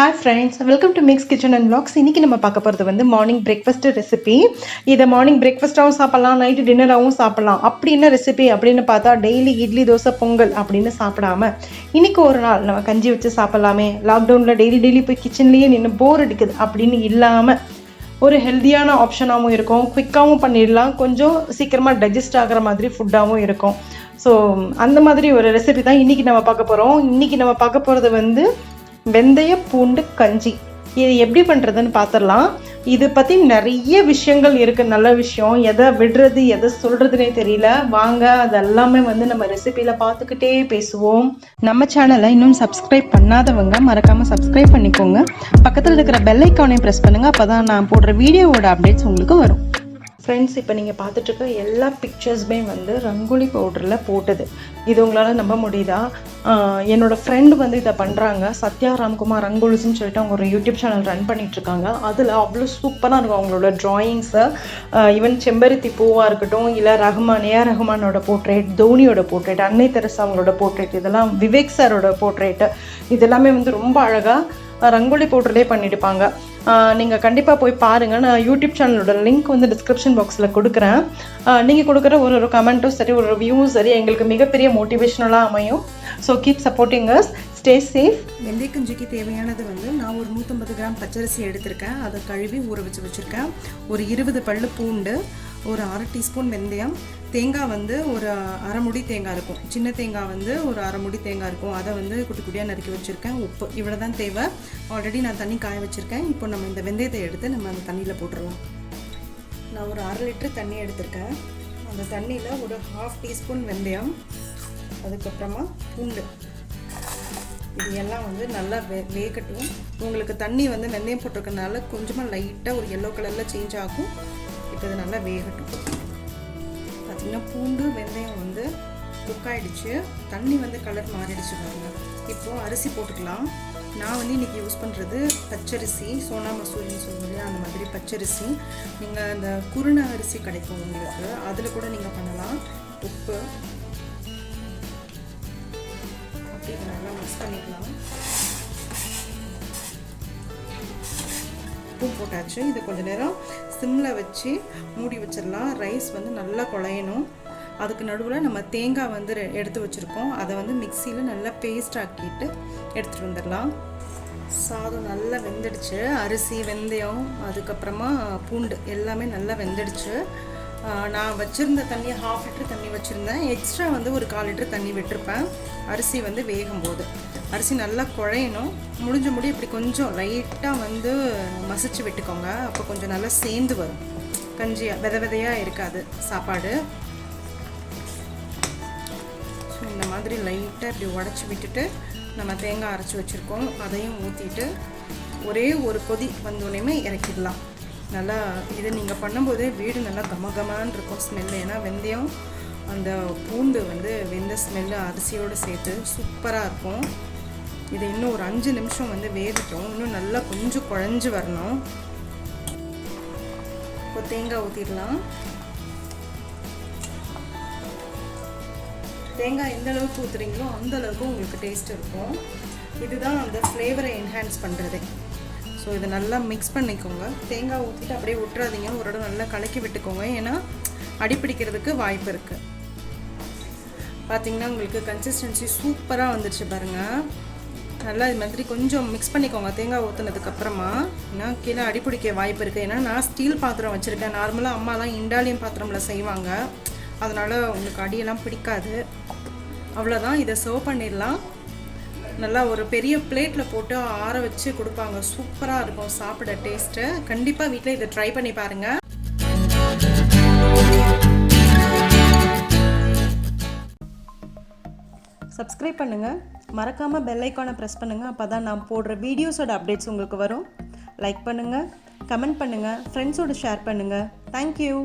Hi friends, welcome to mix kitchen and vlogs. இன்றைக்கி நம்ம பார்க்க போகிறது வந்து மார்னிங் பிரேக்ஃபாஸ்ட் ரெசிபி. இதை மார்னிங் பிரேக்ஃபாஸ்ட்டாகவும் சாப்பிட்லாம், நைட்டு டின்னராகவும் சாப்பிட்லாம். அப்படி என்ன ரெசிபி அப்படின்னு பார்த்தா, டெய்லி இட்லி தோசை பொங்கல் அப்படின்னு சாப்பிடாம இன்றைக்கி ஒரு நாள் நம்ம கஞ்சி வச்சு சாப்பிட்லாமே, லாக்டவுனில் டெய்லி போய் கிச்சன்லேயே நின்று போர் அடிக்குது அப்படின்னு இல்லாமல் ஒரு ஹெல்த்தியான ஆப்ஷனாகவும் இருக்கும், குயிக்காகவும் பண்ணிடலாம், கொஞ்சம் சீக்கிரமாக டைஜஸ்ட் ஆகிற மாதிரி ஃபுட்டாகவும் இருக்கும். ஸோ அந்த மாதிரி ஒரு ரெசிபி தான் இன்றைக்கி நம்ம பார்க்க போகிறோம். இன்றைக்கி நம்ம பார்க்க போகிறது வந்து வெந்தய பூண்டு கஞ்சி. இது எப்படி பண்ணுறதுன்னு பார்த்துடலாம். இதை பற்றி நிறைய விஷயங்கள் இருக்குது, நல்ல விஷயம். எதை விடுறது எதை சொல்கிறதுனே தெரியல. வாங்க அதெல்லாமே வந்து நம்ம ரெசிபியில் பார்த்துக்கிட்டே பேசுவோம். நம்ம சேனலை இன்னும் சப்ஸ்கிரைப் பண்ணாதவங்க மறக்காமல் சப்ஸ்கிரைப் பண்ணிக்கோங்க. பக்கத்தில் இருக்கிற பெல் ஐக்கானையும் ப்ரெஸ் பண்ணுங்கள். அப்போ தான் நான் போடுற வீடியோவோட அப்டேட்ஸ் உங்களுக்கு வரும். ஃப்ரெண்ட்ஸ், இப்போ நீங்கள் பார்த்துட்ருக்க எல்லா பிக்சர்ஸுமே வந்து ரங்கோலி பவுடரில் போட்டது. இது உங்களால் நம்ப முடியுதா? என்னோடய ஃப்ரெண்டு வந்து இதை பண்ணுறாங்க. சத்யா ராம்குமார் ரங்கோலிஸ்ன்னு சொல்லிட்டு அவங்க ஒரு யூடியூப் சேனல் ரன் பண்ணிகிட்ருக்காங்க. அதில் அவ்வளோ சூப்பராக இருக்கும் அவங்களோட ட்ராயிங்ஸை. ஈவன் செம்பருத்தி பூவாக இருக்கட்டும், இல்லை ரஹ்மானோட போர்ட்ரேட், தோனியோட போர்ட்ரேட், அன்னை தெரசா அவங்களோட போர்ட்ரேட், இதெல்லாம் விவேக் சாரோட போர்ட்ரேட்டு, இதெல்லாமே வந்து ரொம்ப அழகாக ரங்கோலி பவுடர்லேயே பண்ணியிருப்பாங்க. நீங்கள் கண்டிப்பாக போய் பாருங்கள். நான் யூடியூப் சேனலோட லிங்க் வந்து டிஸ்கிரிப்ஷன் பாக்ஸில் கொடுக்குறேன். நீங்கள் கொடுக்குற ஒரு கமெண்ட்டும் சரி, ஒரு ரிவ்யூவும் சரி, எங்களுக்கு மிகப்பெரிய மோட்டிவேஷனலாக அமையும். So keep supporting us. Stay safe. வெந்தய கஞ்சிக்கு தேவையானது வந்து நான் ஒரு 150 கிராம் பச்சரிசி எடுத்திருக்கேன். அதை கழுவி ஊற வச்சுருக்கேன். ஒரு 20 பல்லு பூண்டு, ஒரு 1/2 டீஸ்பூன் வெந்தயம், தேங்காய் வந்து ஒரு அரை முடி தேங்காய் இருக்கும், சின்ன தேங்காய் வந்து ஒரு அரை முடி தேங்காய் இருக்கும், அதை வந்து குட்டி குட்டியாக நறுக்கி வச்சுருக்கேன். உப்பு இவ்வளோ தான் தேவை. ஆல்ரெடி நான் தண்ணி காய வச்சுருக்கேன். இப்போ நம்ம இந்த வெந்தயத்தை எடுத்து நம்ம அந்த தண்ணியில் போட்டுடலாம். நான் ஒரு 1/2 லிட்டர் தண்ணி எடுத்திருக்கேன். அந்த தண்ணியில் ஒரு 1/2 டீஸ்பூன் வெந்தயம், அதுக்கப்புறமா பூண்டு, இது எல்லாம் வந்து நல்லா வேகட்டும். உங்களுக்கு தண்ணி வந்து வெந்தயம் போட்டிருக்கனால கொஞ்சமாக லைட்டாக ஒரு எல்லோ கலரில் சேஞ்ச் ஆகும். இப்போ இது நல்லா வேகட்டும். பார்த்திங்கன்னா பூண்டு வெந்தயம் வந்து குக் ஆகிடுச்சு. தண்ணி வந்து கலர் மாறிடுச்சு பாருங்க. இப்போது அரிசி போட்டுக்கலாம். நான் வந்து இன்றைக்கி யூஸ் பண்ணுறது பச்சரிசி, சோனா மசூரின்னு சொல்லுவாங்க, அந்த மாதிரி பச்சரிசி. நீங்கள் அந்த குருணை அரிசி கிடைக்கும் உங்களுக்கு, அதில் கூட நீங்கள் பண்ணலாம். உப்பு அப்படி நல்லா மிக்ஸ் பண்ணிக்கலாம். உப்பு போட்டாச்சு. இது கொஞ்சம் நேரம் சிம்மில் வச்சு மூடி வச்சிடலாம். ரைஸ் வந்து நல்லா குழையணும். அதுக்கு நடுவில் நம்ம தேங்காய் வந்து எடுத்து வச்சுருக்கோம். அதை வந்து மிக்சியில் நல்லா பேஸ்ட் ஆக்கிட்டு எடுத்துகிட்டு வந்துடலாம். சாதம் நல்லா வெந்துடுச்சு. அரிசி, வெந்தயம், அதுக்கப்புறமா பூண்டு எல்லாமே நல்லா வெந்துடுச்சு. நான் வச்சுருந்த தண்ணி 1/2 லிட்டர் தண்ணி வச்சுருந்தேன். எக்ஸ்ட்ரா வந்து ஒரு 1/4 லிட்டர் தண்ணி விட்டுருப்பேன். அரிசி வந்து வேகும்போது அரிசி நல்லா குழையணும். முடிஞ்ச இப்படி கொஞ்சம் லைட்டாக வந்து மசிச்சு விட்டுக்கோங்க. அப்போ கொஞ்சம் நல்லா சேர்ந்து வரும். கஞ்சியாக விதையாக இருக்காது சாப்பாடு. ஸோ இந்த மாதிரி லைட்டாக இப்படி உடச்சி விட்டுட்டு நம்ம தேங்காய் அரைச்சி வச்சுருக்கோம், அதையும் ஊற்றிட்டு ஒரே ஒரு கொதி வந்தோடனே இறக்கிடலாம். நல்லா இது நீங்கள் பண்ணும்போதே வீடு நல்லா கமகமான்னு இருக்கும் ஸ்மெல்லு. ஏன்னா வெந்தயம் அந்த பூண்டு வந்து வெந்த ஸ்மெல்லு அரிசியோடு சேர்த்து சூப்பராக இருக்கும். இதை இன்னும் ஒரு 5 நிமிஷம் வந்து வேகட்டும். இன்னும் நல்லா கொஞ்சம் குழஞ்சி வரணும். இப்போ தேங்காய் ஊற்றிடலாம். தேங்காய் எந்த அளவுக்கு ஊற்றுறீங்களோ அந்த அளவுக்கு உங்களுக்கு டேஸ்ட் இருக்கும். இதுதான் அந்த ஃப்ளேவரை என்ஹான்ஸ் பண்ணுறது. ஸோ இதை நல்லா மிக்ஸ் பண்ணிக்கோங்க. தேங்காய் ஊற்றிட்டு அப்படியே விட்டுறாதீங்க. ஒரு இடம் நல்லா கலக்கி விட்டுக்கோங்க, ஏன்னா அடிப்பிடிக்கிறதுக்கு வாய்ப்பு இருக்குது. பார்த்திங்கன்னா உங்களுக்கு கன்சிஸ்டன்சி சூப்பராக வந்துடுச்சு பாருங்கள். நல்லா இது மாதிரி கொஞ்சம் மிக்ஸ் பண்ணிக்கோங்க தேங்காய் ஊற்றுனதுக்கப்புறமா. ஏன்னா கீழே அடிப்பிடிக்க வாய்ப்பு இருக்குது. ஏன்னா நான் ஸ்டீல் பாத்திரம் வச்சுருக்கேன். நார்மலாக அம்மா தான் இண்டாலியம் பாத்திரமில் செய்வாங்க, அதனால் உங்களுக்கு அடியெல்லாம் பிடிக்காது. அவ்வளோதான். இதை சர்வ் பண்ணிடலாம். நல்லா ஒரு பெரிய பிளேட்டில் போட்டு ஆற வச்சு கொடுப்பாங்க. சூப்பராக இருக்கும் சாப்பிட டேஸ்ட்டு. கண்டிப்பாக வீட்டில் இதை ட்ரை பண்ணி பாருங்கள். சப்ஸ்கிரைப் பண்ணுங்கள், மறக்காமல் பெல் ஐக்கானை ப்ரெஸ் பண்ணுங்கள். அப்போ தான் நான் போடுற வீடியோஸோட அப்டேட்ஸ் உங்களுக்கு வரும். லைக் பண்ணுங்கள், கமெண்ட் பண்ணுங்கள், ஃப்ரெண்ட்ஸோடு ஷேர் பண்ணுங்கள். தேங்க்யூ.